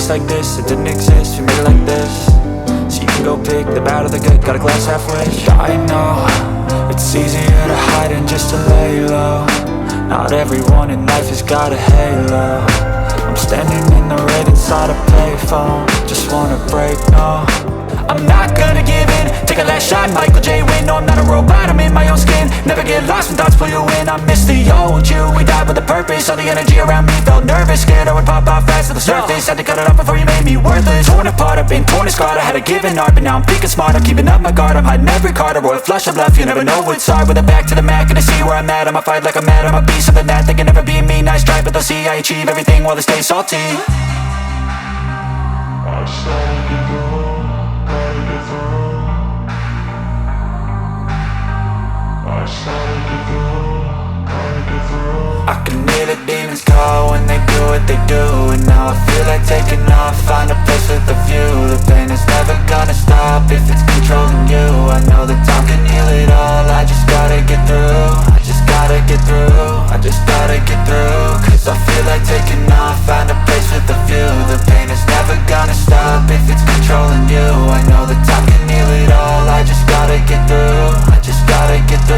place like this, it didn't exist, we made it like this. So you can go pick the bad or the good, got a glass halfway. I know, it's easier to hide than just to lay low. Not everyone in life has got a halo. I'm standing in the rain inside a payphone, just wanna break, no. I'm not gonna give in, take a last shot, Michael J. Win. No, I'm not a robot, I'm in my own skin. Never get lost when thoughts pull you in. I miss the old you, we died with a purpose. All the energy around me felt nervous, scared I would pop off fast to the surface. Had to cut it off before you made me worthless. Torn apart, I've been torn and scarred. I had a given art, but now I'm thinking smart. I'm keeping up my guard, I'm hiding every card. A royal flush of love, you never know what's hard. With a back to the mat, gonna see where I'm at. I'ma fight like I'm mad, I'ma be something that they can never be me. Nice try, but they'll see I achieve everything while they stay salty. I started to go. I can hear the demons call when they do what they do. And now I feel like taking off, find a place with a view. The pain is never gonna stop if it's controlling you. I know that time can heal it all, I just gotta get through. I just gotta get through, I just gotta get through. Cause I feel like taking off, find a place with a view. The pain is never gonna stop if it's controlling you. I know that time can heal it all, I just gotta get through. I just gotta get through.